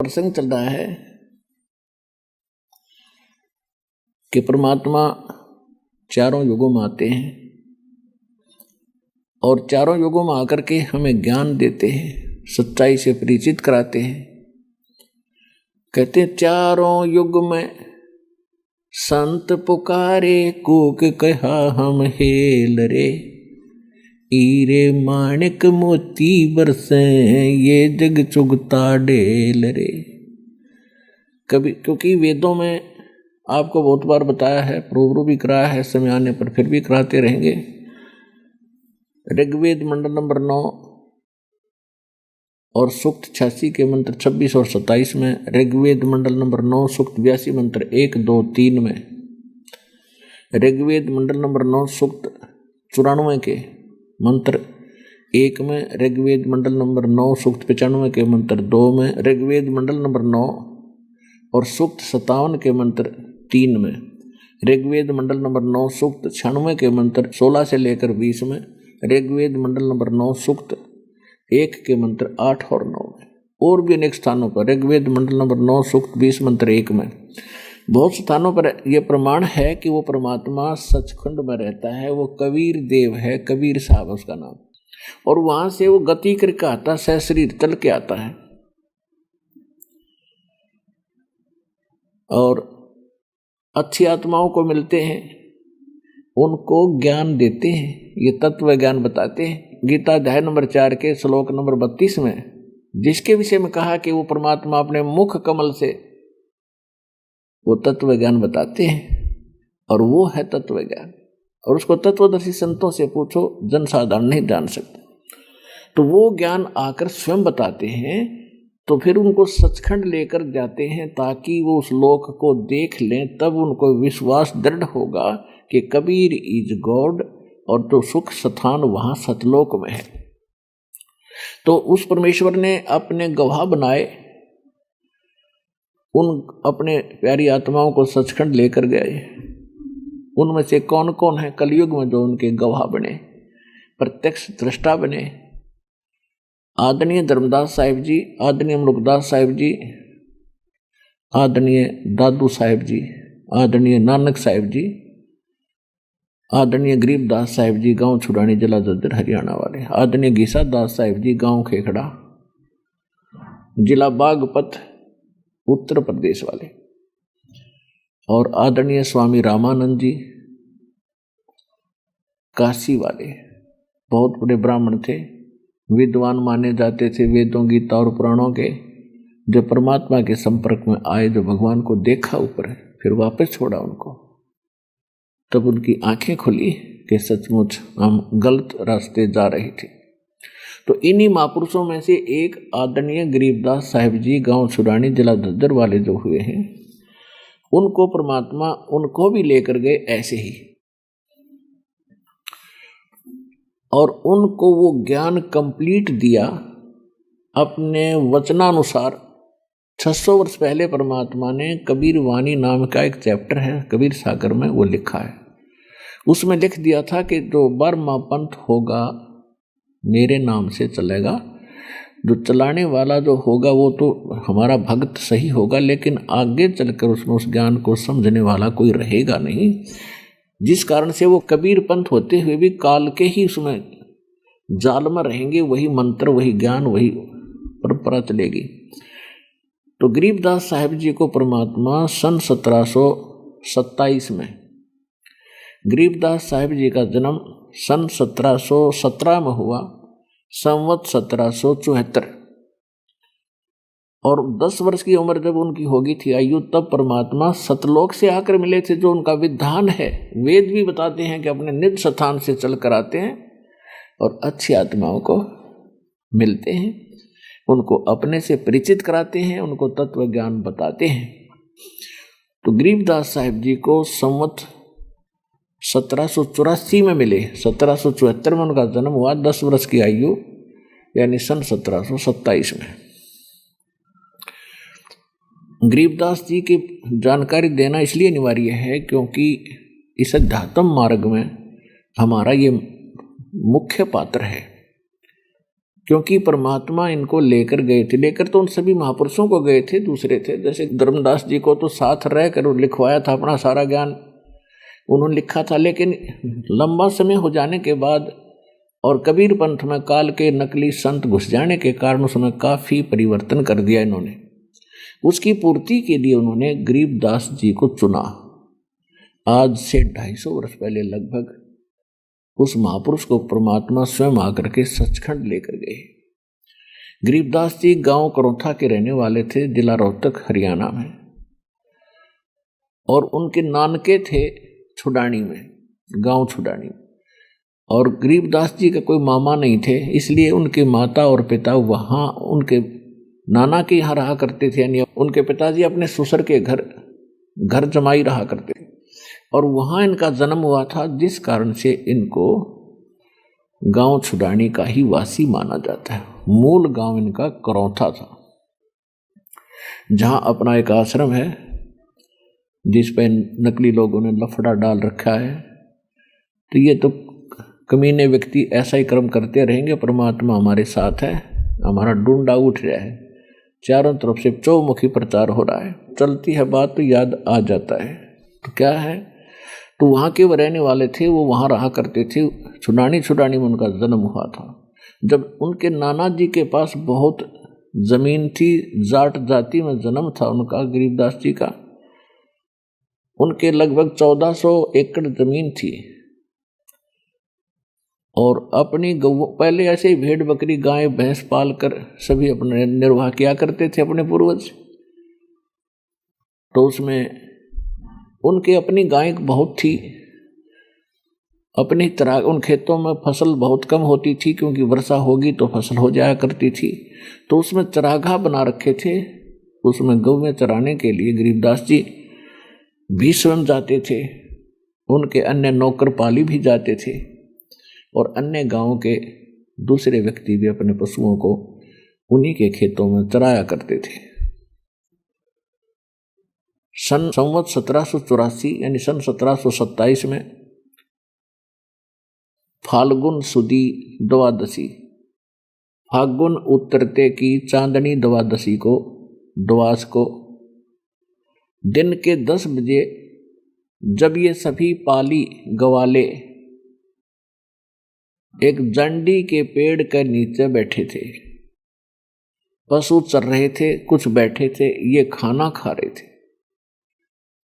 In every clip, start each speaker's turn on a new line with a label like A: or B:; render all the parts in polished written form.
A: प्रसंग चल रहा है कि परमात्मा चारों युगों में आते हैं और चारों युगों में आकर के हमें ज्ञान देते हैं, सच्चाई से परिचित कराते हैं। कहते हैं चारों युग में संत पुकारे, कूक कहा हम हेल रे, हीरे माणिक मोती बरसे, ये जग चुगता ढेल रे। कभी क्योंकि वेदों में आपको बहुत बार बताया है, प्रूव भी कराया है, समय आने पर फिर भी कराते रहेंगे। ऋग्वेद मंडल नंबर 9 और सूक्त 86 के मंत्र 26 और 27 में, ऋग्वेद मंडल नंबर 9 सूक्त 82 मंत्र 1, 2, 3 में, ऋग्वेद मंडल नंबर 9 सूक्त 94 के मंत्र 1 में, ऋग्वेद मंडल नंबर 9 सूक्त 95 के मंत्र 2 में, ऋग्वेद मंडल नंबर 9 और सूक्त 57 के मंत्र 3 में, ऋग्वेद मंडल नंबर 9 सूक्त 96 के मंत्र 16 से लेकर 20 में, ऋग्वेद मंडल नंबर 9 सूक्त 1 के मंत्र 8 और 9 में, और भी अनेक स्थानों पर ऋग्वेद मंडल नंबर 9 सूक्त 20 मंत्र 1 में, बहुत स्थानों पर यह प्रमाण है कि वो परमात्मा सचखंड में रहता है। वो कबीर देव है, कबीर साहब उसका नाम, और वहां से वो गति करके आता, सहशरीर चल के आता है और अच्छी आत्माओं को मिलते हैं, उनको ज्ञान देते हैं, ये तत्व ज्ञान बताते हैं। गीता अध्याय नंबर 4 के श्लोक नंबर 32 में जिसके विषय में कहा कि वो परमात्मा अपने मुख कमल से वो तत्व ज्ञान बताते हैं, और वो है तत्व ज्ञान। और उसको तत्वदर्शी संतों से पूछो, जन साधारण नहीं जान सकते। तो वो ज्ञान आकर स्वयं बताते हैं, तो फिर उनको सचखंड लेकर जाते हैं ताकि वो उस लोक को देख लें। तब उनको विश्वास दृढ़ होगा कि कबीर इज गॉड, और तो सुख स्थान वहां सतलोक में है। तो उस परमेश्वर ने अपने गवाह बनाए, उन अपने प्यारी आत्माओं को सचखंड लेकर गए। उनमें से कौन कौन है कलयुग में जो उनके गवाह बने, प्रत्यक्ष दृष्टा बने? आदरणीय धर्मदास साहिब जी, आदरणीय मुलुकदास साहिब जी, आदरणीय दादू साहिब जी, आदरणीय नानक साहिब जी, आदरणीय गरीबदास साहिब जी गांव छुड़ानी जिला जज्जर हरियाणा वाले, आदरणीय गीसा दास साहिब जी गांव खेखड़ा जिला बागपत उत्तर प्रदेश वाले, और आदरणीय स्वामी रामानंद जी काशी वाले, बहुत बड़े ब्राह्मण थे, विद्वान माने जाते थे, वेदों गीता और पुराणों के, जो परमात्मा के संपर्क में आए, जो भगवान को देखा ऊपर फिर वापस छोड़ा उनको, तब उनकी आंखें खुली कि सचमुच हम गलत रास्ते जा रहे थे। तो इन्हीं महापुरुषों में से एक आदरणीय गरीबदास साहिब जी गांव छुड़ानी जिला झज्जर वाले जो हुए हैं, उनको परमात्मा उनको भी लेकर गए ऐसे ही, और उनको वो ज्ञान कंप्लीट दिया अपने वचनानुसार। 600 वर्ष पहले परमात्मा ने कबीर वाणी नाम का एक चैप्टर है कबीर सागर में, वो लिखा है। उसमें लिख दिया था कि जो बर्मा पंथ होगा मेरे नाम से चलेगा, जो चलाने वाला जो होगा वो तो हमारा भक्त सही होगा, लेकिन आगे चलकर उसमें उस ज्ञान को समझने वाला कोई रहेगा नहीं, जिस कारण से वो कबीर पंथ होते हुए भी काल के ही उसमें जाल में रहेंगे। वही मंत्र, वही ज्ञान, वही परंपरा चलेगी। तो गरीबदास साहिब जी को परमात्मा सन 1727 में, गरीबदास साहिब जी का जन्म सन 1717 में हुआ, संवत 1774, और 10 वर्ष की उम्र जब उनकी होगी थी आयु, तब परमात्मा सतलोक से आकर मिले थे। जो उनका विधान है, वेद भी बताते हैं कि अपने निज स्थान से चल कर आते हैं और अच्छी आत्माओं को मिलते हैं, उनको अपने से परिचित कराते हैं, उनको तत्व ज्ञान बताते हैं। तो गरीबदास साहिब जी को संवत 1784 में मिले, 1774 में उनका जन्म हुआ, 10 वर्ष की आयु, यानी सन 1727 में। गरीबदास जी की जानकारी देना इसलिए अनिवार्य है क्योंकि इस अध्यात्म मार्ग में हमारा ये मुख्य पात्र है, क्योंकि परमात्मा इनको लेकर गए थे, लेकर तो उन सभी महापुरुषों को गए थे, दूसरे थे। जैसे धर्मदास जी को तो साथ रह कर लिखवाया था, अपना सारा ज्ञान उन्होंने लिखा था, लेकिन लंबा समय हो जाने के बाद और कबीर पंथ में काल के नकली संत घुस जाने के कारण उसमें काफ़ी परिवर्तन कर दिया इन्होंने। उसकी पूर्ति के लिए उन्होंने गरीबदास जी को चुना। आज से 250 वर्ष पहले लगभग उस महापुरुष को परमात्मा स्वयं आकर के सचखंड लेकर गए। गरीबदास जी गांव करौथा के रहने वाले थे, जिला रोहतक हरियाणा में, और उनके नानके थे छुडानी में, गांव छुडानी में। और गरीबदास जी का कोई मामा नहीं थे, इसलिए उनके माता और पिता वहाँ उनके नाना के यहाँ रहा करते थे, यानी उनके पिताजी अपने ससुर के घर जमाई रहा करते थे, और वहाँ इनका जन्म हुआ था, जिस कारण से इनको गांव छुडानी का ही वासी माना जाता है। मूल गांव इनका करौथा था, जहाँ अपना एक आश्रम है जिस पर नकली लोगों ने लफड़ा डाल रखा है। तो ये तो कमीने व्यक्ति ऐसा ही कर्म करते रहेंगे, परमात्मा हमारे साथ है, हमारा डूंडा उठ रहा है, चारों तरफ से चौमुखी प्रचार हो रहा है, चलती है बात तो याद आ जाता है। तो क्या है, तो वहाँ के वो रहने वाले थे, वो वहाँ रहा करते थे। छुडानी में उनका जन्म हुआ था। जब उनके नाना जी के पास बहुत जमीन थी, जाट जाति में जन्म था उनका, गरीबदास जी का, उनके लगभग 1400 एकड़ जमीन थी, और अपनी गौ पहले ऐसे ही भेड़ बकरी गाय भैंस पाल कर सभी अपने निर्वाह किया करते थे अपने पूर्वज। तो उसमें उनके अपनी गाय बहुत थी, अपनी तरह उन खेतों में फसल बहुत कम होती थी, क्योंकि वर्षा होगी तो फसल हो जाया करती थी। तो उसमें चरागाह बना रखे थे, उसमें गौवें चराने के लिए गरीबदास जी भी स्वयं जाते थे, उनके अन्य नौकर पाली भी जाते थे, और अन्य गांव के दूसरे व्यक्ति भी अपने पशुओं को उन्हीं के खेतों में चराया करते थे। संवत 1784 यानी सन 1727 में फाल्गुन सुदी द्वादशी, फाल्गुन उतरते की चांदनी द्वादशी को, द्वास को दिन के 10 बजे, जब ये सभी पाली गवाले एक जंडी के पेड़ के नीचे बैठे थे, पशु चर रहे थे, कुछ बैठे थे, ये खाना खा रहे थे,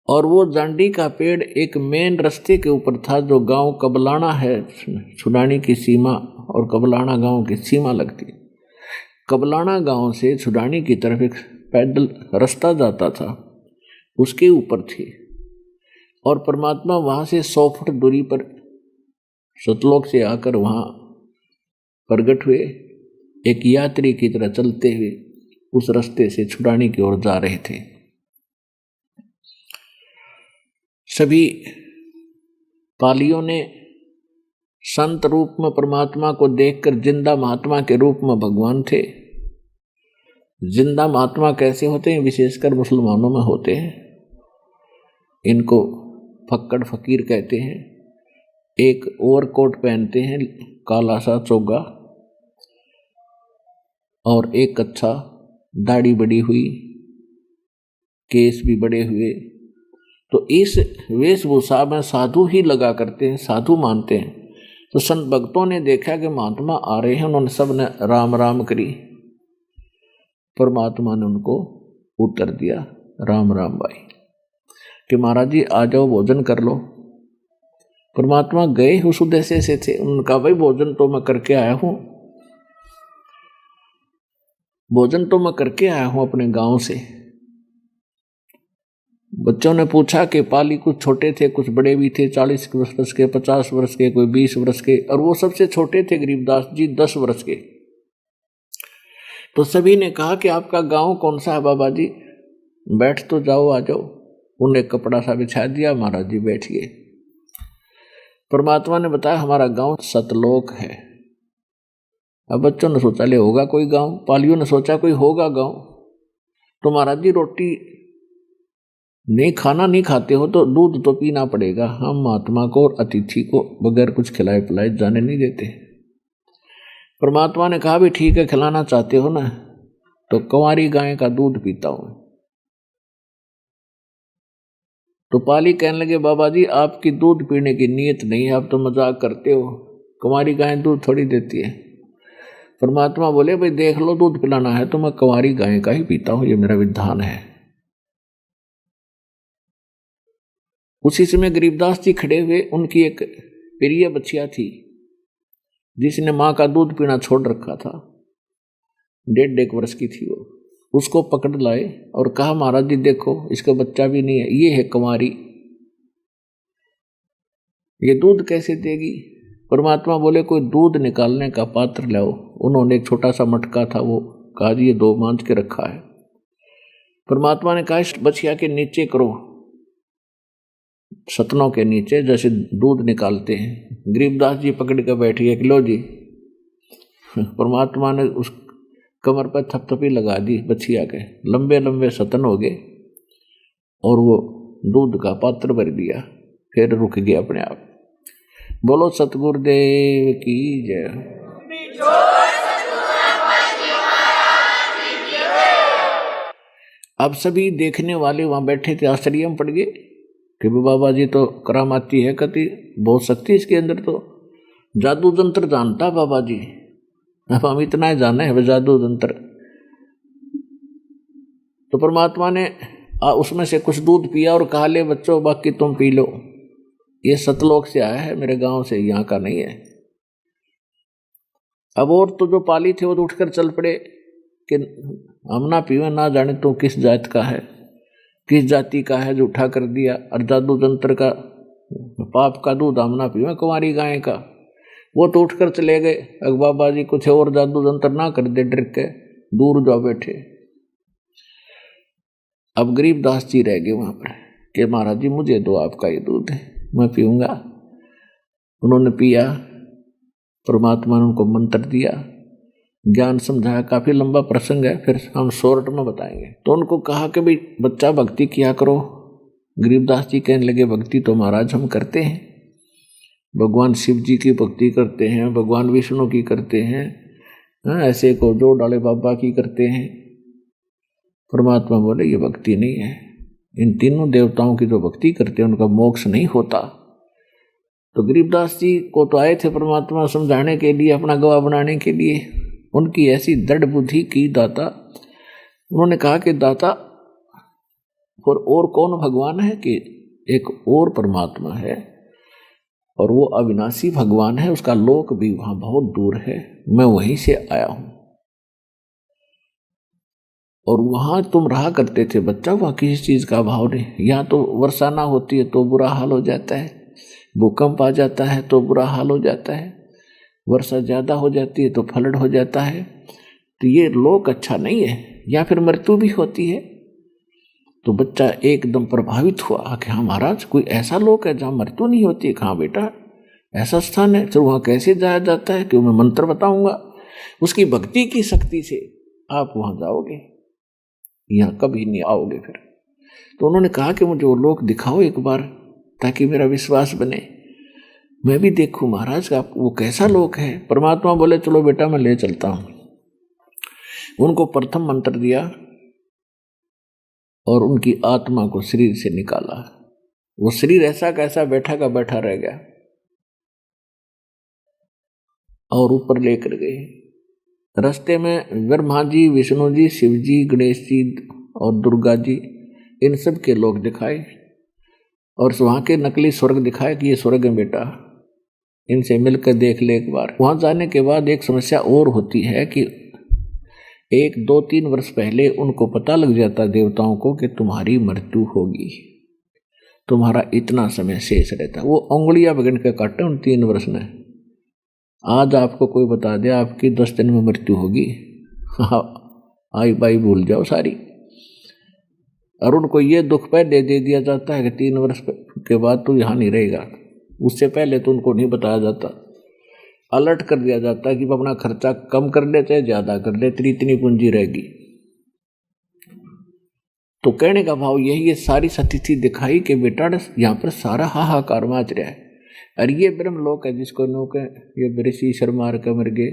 A: और वो जंडी का पेड़ एक मेन रास्ते के ऊपर था, जो गांव कबलाना है, छुडानी की सीमा और कबलाना गांव की सीमा लगती। कबलाना गांव से छुडानी की तरफ एक पैदल रास्ता जाता था, उसके ऊपर थी, और परमात्मा वहां से 100 फुट दूरी पर सतलोक से आकर वहां प्रगट हुए, एक यात्री की तरह चलते हुए उस रास्ते से छुडानी की ओर जा रहे थे। सभी पालियों ने संत रूप में परमात्मा को देखकर जिंदा महात्मा के रूप में भगवान थे। जिंदा महात्मा कैसे होते हैं, विशेषकर मुसलमानों में होते हैं, इनको फक्कड़ फकीर कहते हैं। एक ओवरकोट पहनते हैं, काला सा चोगा, और एक अच्छा दाढ़ी बड़ी हुई, केस भी बड़े हुए। तो इस वेशभूषा में साधु ही लगा करते हैं, साधु मानते हैं। तो संत भक्तों ने देखा कि महात्मा आ रहे हैं, उन्होंने सब ने राम राम करी। परमात्मा ने उनको उत्तर दिया, राम राम भाई, कि महाराज जी आ जाओ, भोजन कर लो। परमात्मा गए उस उद्देश्य से थे, उन्होंने कहा भाई भोजन तो मैं करके आया हूँ, भोजन तो मैं करके आया हूँ अपने गांव से। बच्चों ने पूछा कि पाली कुछ छोटे थे, कुछ बड़े भी थे, 40 वर्ष के, 50 वर्ष के, कोई 20 वर्ष के, और वो सबसे छोटे थे गरीबदास जी 10 वर्ष के। तो सभी ने कहा कि आपका गांव कौन सा है बाबा जी, बैठ तो जाओ, आ जाओ। उन्हें कपड़ा सा बिछा दिया, महाराज जी बैठ गए। परमात्मा ने बताया हमारा गांव सतलोक है। अब बच्चों ने सोचा ले होगा कोई गांव, पालियों ने सोचा कोई होगा गांव। तो महाराज जी रोटी नहीं, खाना नहीं खाते हो तो दूध तो पीना पड़ेगा, हम महात्मा को और अतिथि को बगैर कुछ खिलाए पिलाए जाने नहीं देते। परमात्मा ने कहा भी ठीक है, खिलाना चाहते हो ना तो कुंवारी गाय का दूध पीता हूं। तो पाली कहने लगे बाबा जी आपकी दूध पीने की नीयत नहीं है, आप तो मजाक करते हो, कुंवारी गाय दूध थोड़ी देती है। परमात्मा बोले भाई देख लो, दूध पिलाना है तो मैं कुंवारी गाय का ही पीता हूं, ये मेरा विधान है। उसी समय गरीबदास जी खड़े हुए, उनकी एक प्रिय बच्चिया थी जिसने मां का दूध पीना छोड़ रखा था, 1.5 वर्ष की थी वो, उसको पकड़ लाए और कहा महाराज जी देखो इसका बच्चा भी नहीं है, ये है कुंवारी, ये दूध कैसे देगी। परमात्मा बोले कोई दूध निकालने का पात्र लाओ। उन्होंने एक छोटा सा मटका था, वो कहा जी ये 2 मांझ के रखा है। परमात्मा ने कहा इस बछिया के नीचे करो, सतनों के नीचे जैसे दूध निकालते हैं। गरीबदास जी पकड़ कर बैठी, लो जी। परमात्मा ने उस कमर पर थपथपी लगा दी बछिया के, लंबे लंबे सतन हो गए और वो दूध का पात्र भर दिया, फिर रुक गया अपने आप। बोलो सतगुरुदेव की जय। अब सभी देखने वाले वहां बैठे थे, आश्चर्य में पड़ गए कि बाबा जी तो करामाती है, कति बहुत शक्ति इसके अंदर, तो जादू तंत्र जानता बाबा जी। अब हम इतना ही जाने हैं जादू तंत्र। तो परमात्मा ने उसमें से कुछ दूध पिया और कहा ले बच्चों बाकी तुम पी लो, ये सतलोक से आया है, मेरे गांव से, यहाँ का नहीं है। अब और तो जो पाली थे वो तो उठकर चल पड़े कि हम ना पीवे, ना जाने तो किस जात का है, किस जाति का है जो उठा कर दिया, और जादू तंत्र का पाप का दूध हम ना पीवे कुंवारी गाय का। वो तो उठकर चले गए। अगर बाबा जी कुछ और जादू तंत्र ना कर दे, डर के दूर जा बैठे। अब गरीबदास जी रह गए वहां पर कि महाराज जी मुझे दो आपका ये दूध है, मैं पीऊंगा। उन्होंने पिया, परमात्मा ने उनको मंत्र दिया, ज्ञान समझाया। काफी लंबा प्रसंग है, फिर हम शॉर्ट में बताएंगे। तो उनको कहा कि भाई बच्चा भक्ति किया करो। गरीबदास जी कहने लगे भक्ति तो महाराज हम करते हैं, भगवान शिव जी की भक्ति करते हैं, भगवान विष्णु की करते हैं, ऐसे को जो डाले बाबा की करते हैं। परमात्मा बोले ये भक्ति नहीं है, इन तीनों देवताओं की जो भक्ति करते हैं उनका मोक्ष नहीं होता। तो गरीबदास जी को तो आए थे परमात्मा समझाने के लिए, अपना गवाह बनाने के लिए। उनकी ऐसी दृढ़ बुद्धि की दाता, उन्होंने कहा कि दाता और कौन भगवान है कि एक और परमात्मा है और वो अविनाशी भगवान है, उसका लोक भी वहां बहुत दूर है, मैं वहीं से आया हूं। और वहां तुम रहा करते थे बच्चा, वहां किसी चीज का अभाव नहीं। यहाँ तो वर्षा ना होती है तो बुरा हाल हो जाता है, भूकंप आ जाता है तो बुरा हाल हो जाता है, वर्षा ज्यादा हो जाती है तो फ्लड हो जाता है। तो ये लोक अच्छा नहीं है, या फिर मृत्यु भी होती है। तो बच्चा एकदम प्रभावित हुआ कि हाँ महाराज कोई ऐसा लोक है जहाँ मृत्यु नहीं होती है। कहाँ बेटा ऐसा स्थान है, तो वहाँ कैसे जाया जाता है? कि मैं मंत्र बताऊंगा, उसकी भक्ति की शक्ति से आप वहाँ जाओगे, यहाँ कभी नहीं आओगे फिर। तो उन्होंने कहा कि मुझे वो लोक दिखाओ एक बार, ताकि मेरा विश्वास बने, मैं भी देखूं महाराज का वो कैसा लोक है। परमात्मा बोले चलो बेटा मैं ले चलता हूं। उनको प्रथम मंत्र दिया और उनकी आत्मा को शरीर से निकाला। वो शरीर ऐसा कैसा बैठा का बैठा रह गया और ऊपर लेकर गए। रास्ते में ब्रह्मा जी, विष्णु जी, शिव जी, गणेश जी और दुर्गा जी, इन सब के लोग दिखाए और वहां के नकली स्वर्ग दिखाए कि ये स्वर्ग है बेटा, इनसे मिलकर देख ले एक बार। वहां जाने के बाद एक समस्या और होती है कि 1, 2, 3 वर्ष पहले उनको पता लग जाता देवताओं को कि तुम्हारी मृत्यु होगी, तुम्हारा इतना समय शेष रहता। वो उंगलियां पकड़ के काटे उन 3 वर्ष में। आज आपको कोई बता दे आपकी 10 दिन में मृत्यु होगी, आई बाई भूल जाओ सारी। और उनको ये दुख पहले दे दिया जाता है कि 3 वर्ष के बाद तो यहाँ नहीं रहेगा। उससे पहले तो उनको नहीं बताया जाता, अलर्ट कर दिया जाता है कि अपना खर्चा कम कर ले चाहे ज्यादा कर ले, तेरी इतनी पूंजी रहेगी। तो कहने का भाव यही, ये सारी स्थिति दिखाई कि बेटा यहाँ पर सारा हाहाकार मच रहा है। और ये ब्रह्मलोक है जिसको लोग ये ऋषि शर्मार के मर गए,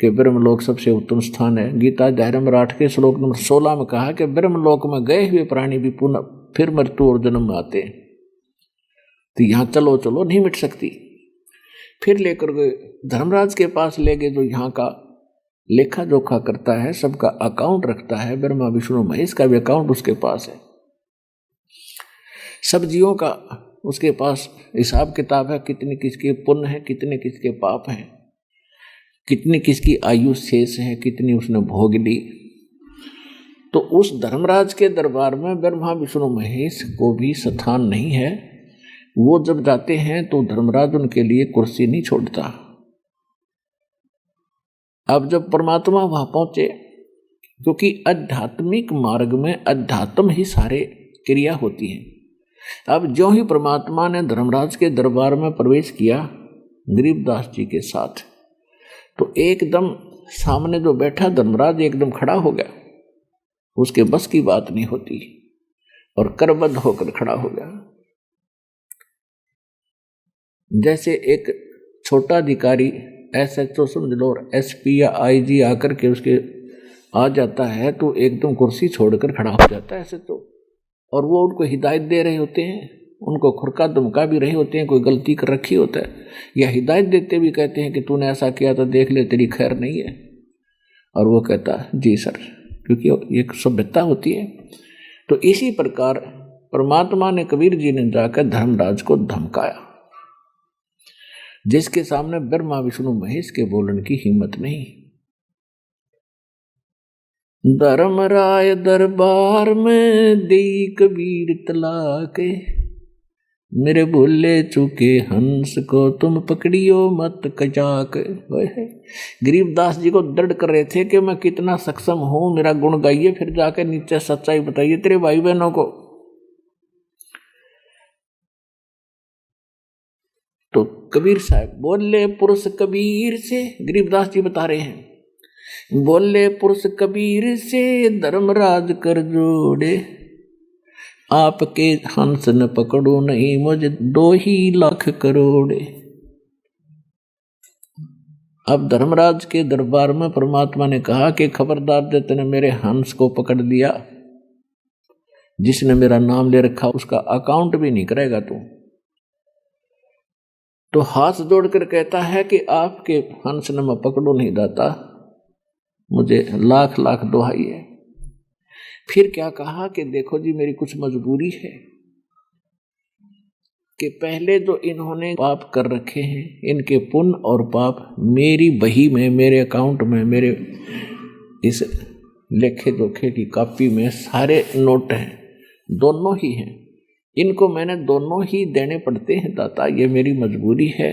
A: कि ब्रह्मलोक सबसे उत्तम स्थान है। गीता अध्याय नंबर 8 के श्लोक नंबर 16 में कहा कि ब्रह्मलोक में गए हुए प्राणी भी पुनः फिर मृत्यु और जन्म में आते हैं। तो यहाँ चलो चलो नहीं मिट सकती। फिर लेकर गए धर्मराज के पास ले गए, जो यहाँ का लेखा जोखा करता है, सबका अकाउंट रखता है। ब्रह्मा विष्णु महेश का भी अकाउंट उसके पास है, सब जीवों का उसके पास हिसाब किताब है, कितने किसके पुण्य है, कितने किसके पाप हैं, कितनी किसकी आयु शेष है, कितनी उसने भोग ली। तो उस धर्मराज के दरबार में ब्रह्मा विष्णु महेश को भी स्थान नहीं है। वो जब जाते हैं तो धर्मराज उनके लिए कुर्सी नहीं छोड़ता। अब जब परमात्मा वहां पहुंचे, क्योंकि आध्यात्मिक मार्ग में अध्यात्म ही सारे क्रिया होती है। अब जो ही परमात्मा ने धर्मराज के दरबार में प्रवेश किया गरीबदास जी के साथ, तो एकदम सामने जो बैठा धर्मराज एकदम खड़ा हो गया। उसके बस की बात नहीं होती और करबद्ध होकर खड़ा हो गया। जैसे एक छोटा अधिकारी SHO समझ लो और SP या IG आकर के उसके आ जाता है तो एकदम कुर्सी छोड़कर खड़ा हो जाता है SHO, और वो उनको हिदायत दे रहे होते हैं, उनको खुरका धमका भी रहे होते हैं, कोई गलती कर रखी होता है या हिदायत देते भी कहते हैं कि तूने ऐसा किया तो देख ले तेरी खैर नहीं है, और वो कहता है जी सर, क्योंकि एक सभ्यता होती है। तो इसी प्रकार परमात्मा ने कबीर जी ने जाकर धर्मराज को धमकाया, जिसके सामने ब्रह्मा विष्णु महेश के बोलने की हिम्मत नहीं। धर्मराय दरबार में दी कबीर तलाके, मेरे भूले चुके हंस को तुम पकड़ियो मत कचाक। गरीबदास जी को दृढ़ कर रहे थे कि मैं कितना सक्षम हूं, मेरा गुण गाइए, फिर जाकर नीचे सच्चाई बताइए तेरे भाई बहनों को। तो कबीर साहब बोले पुरुष कबीर से, गरीबदास जी बता रहे हैं, बोले पुरुष कबीर से धर्मराज कर जोड़े, आपके हंस न पकड़ो नहीं मुझे 2 लाख करोड़। अब धर्मराज के दरबार में परमात्मा ने कहा कि खबरदार जो तूने मेरे हंस को पकड़ लिया, जिसने मेरा नाम ले रखा उसका अकाउंट भी नहीं करेगा तू। तो हाथ जोड़कर कहता है कि आपके हंस न मैं पकड़ो नहीं दाता, मुझे लाख लाख दुहाई है। फिर क्या कहा कि देखो जी मेरी कुछ मजबूरी है कि पहले जो इन्होंने पाप कर रखे हैं, इनके पुण्य और पाप मेरी बही में, मेरे अकाउंट में, मेरे इस लेखे जोखे की कॉपी में सारे नोट हैं, दोनों ही हैं, इनको मैंने दोनों ही देने पड़ते हैं दाता, ये मेरी मजबूरी है।